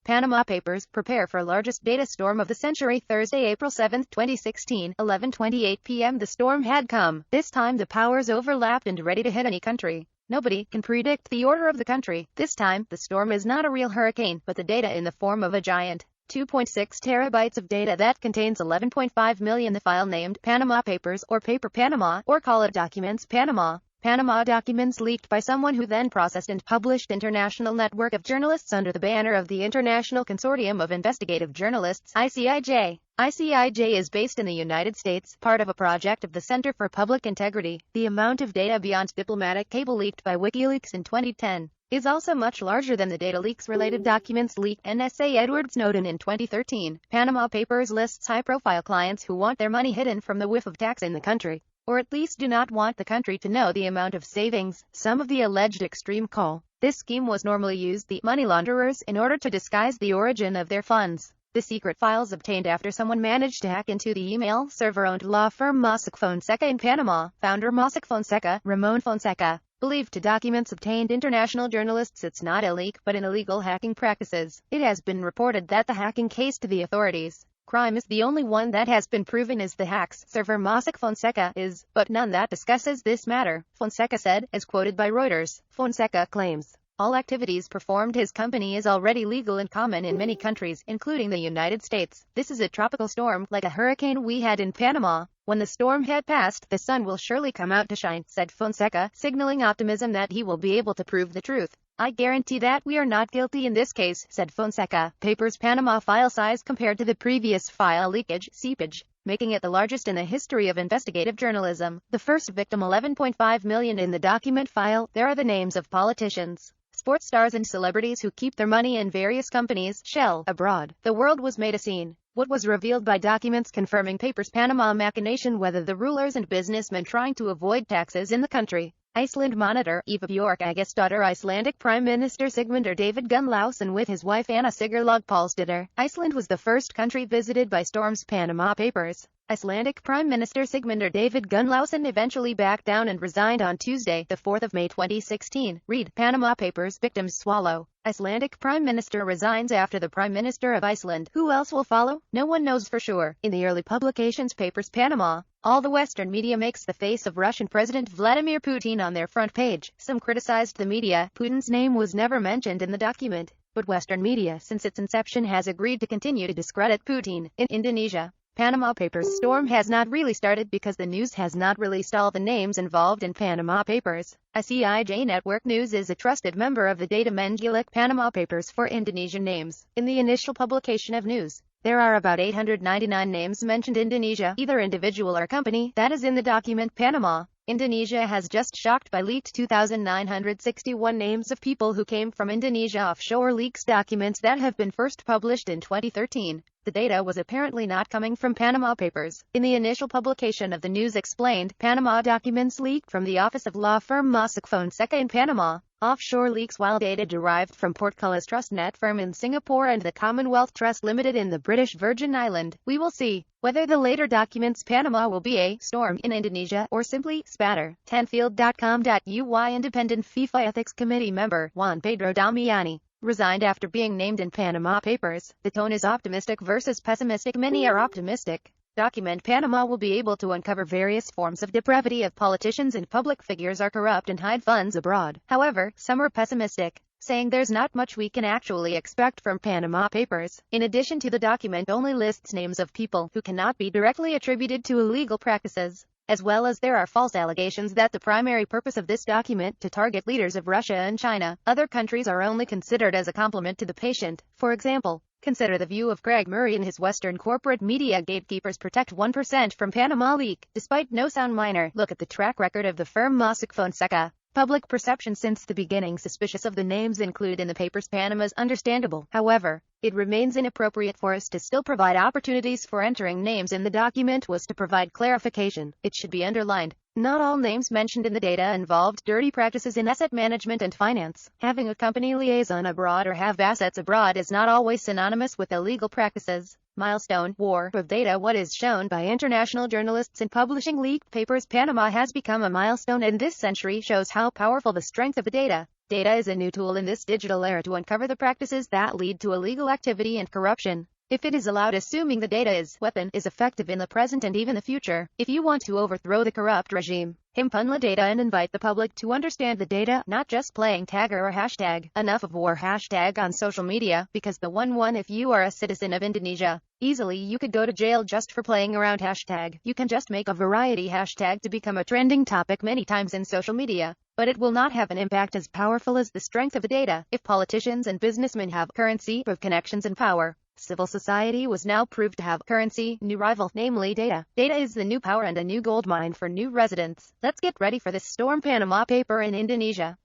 Panama Papers prepare for largest data storm of the century. Thursday, April 7, 2016, 11:28 p.m. The storm had come. This time the powers overlapped and ready to hit any country. Nobody can predict the order of the country. This time, the storm is not a real hurricane, but the data in the form of a giant 2.6 terabytes of data that contains 11.5 million. The file named Panama Papers, or Paper Panama, or call it Documents Panama. Panama documents leaked by someone who then processed and published international network of journalists under the banner of the International Consortium of Investigative Journalists, ICIJ. ICIJ is based in the United States, part of a project of the Center for Public Integrity. The amount of data beyond diplomatic cable leaked by WikiLeaks in 2010 is also much larger than the data leaks-related documents leaked NSA Edward Snowden in 2013. Panama Papers lists high-profile clients who want their money hidden from the whiff of tax in the country, or at least do not want the country to know the amount of savings. Some of the alleged extreme call this scheme was normally used by money launderers in order to disguise the origin of their funds. The secret files obtained after someone managed to hack into the email server-owned law firm Mossack Fonseca in Panama. Founder Mossack Fonseca, Ramon Fonseca, believed to documents obtained international journalists it's not a leak but an illegal hacking practices. It has been reported that the hacking case to the authorities crime is the only one that has been proven is the hacks server Mossack Fonseca is, but none that discusses this matter, Fonseca said, as quoted by Reuters. Fonseca claims all activities performed his company is already legal and common in many countries, including the United States. This is a tropical storm, like a hurricane we had in Panama. When the storm had passed, the sun will surely come out to shine, said Fonseca, signaling optimism that he will be able to prove the truth. I guarantee that we are not guilty in this case, said Fonseca. Papers Panama file size compared to the previous file leakage, seepage, making it the largest in the history of investigative journalism. The first victim 11.5 million in the document file. There are the names of politicians, sports stars and celebrities who keep their money in various companies, Shell, abroad. The world was made a scene. What was revealed by documents confirming Papers Panama machination, whether the rulers and businessmen trying to avoid taxes in the country. Iceland Monitor, Eva Bjork Agas daughter Icelandic Prime Minister Sigmundur David Gunnlaugsson with his wife Anna Sigurlaug Pálsdóttir. Iceland was the first country visited by storm's Panama Papers. Icelandic Prime Minister Sigmundur David Gunnlaugsson eventually backed down and resigned on Tuesday, the 4th of May 2016. Read, Panama Papers victims swallow. Icelandic Prime Minister resigns after the Prime Minister of Iceland. Who else will follow? No one knows for sure. In the early publications Papers Panama, all the Western media makes the face of Russian President Vladimir Putin on their front page. Some criticized the media. Putin's name was never mentioned in the document, but Western media since its inception has agreed to continue to discredit Putin. In Indonesia, Panama Papers storm has not really started because the news has not released all the names involved in Panama Papers. ICIJ Network News is a trusted member of the data Menjulik Panama Papers for Indonesian names. In the initial publication of news, there are about 899 names mentioned Indonesia, either individual or company, that is in the document Panama. Indonesia has just shocked by leaked 2,961 names of people who came from Indonesia offshore leaks documents that have been first published in 2013. The data was apparently not coming from Panama Papers. In the initial publication of the news explained, Panama documents leaked from the office of law firm Mossack Fonseca in Panama. Offshore leaks while data derived from Portcullis Trust Net firm in Singapore and the Commonwealth Trust Limited in the British Virgin Island. We will see whether the later documents Panama will be a storm in Indonesia or simply spatter. Tenfield.com.uy Independent FIFA Ethics Committee member Juan Pedro Damiani resigned after being named in Panama Papers. The tone is optimistic versus pessimistic. Many are optimistic. Document Panama will be able to uncover various forms of depravity of politicians and public figures are corrupt and hide funds abroad. However, some are pessimistic, saying there's not much we can actually expect from Panama Papers. In addition to the document only lists names of people who cannot be directly attributed to illegal practices, as well as there are false allegations that the primary purpose of this document to target leaders of Russia and China. Other countries are only considered as a complement to the patient. For example, consider the view of Craig Murray in his Western corporate media gatekeepers protect 1% from Panama leak. Despite no sound minor, look at the track record of the firm Mossack Fonseca. Public perception since the beginning suspicious of the names included in the papers Panama is understandable. However, it remains inappropriate for us to still provide opportunities for entering names in the document was to provide clarification. It should be underlined. Not all names mentioned in the data involved dirty practices in asset management and finance. Having a company liaison abroad or have assets abroad is not always synonymous with illegal practices. Milestone, war of data. What is shown by international journalists in publishing leaked papers Panama has become a milestone in this century shows how powerful the strength of the data Data is a new tool in this digital era to uncover the practices that lead to illegal activity and corruption. If it is allowed, assuming the data is weapon is effective in the present and even the future. If you want to overthrow the corrupt regime, unload data and invite the public to understand the data, not just playing tagger or hashtag. Enough of war hashtag on social media, because the one if you are a citizen of Indonesia, easily you could go to jail just for playing around hashtag. You can just make a variety hashtag to become a trending topic many times in social media, but it will not have an impact as powerful as the strength of the data. If politicians and businessmen have currency of connections and power, civil society was now proved to have currency, new rival, namely data. Data is the new power and a new gold mine for new residents. Let's get ready for this storm. Panama paper in Indonesia.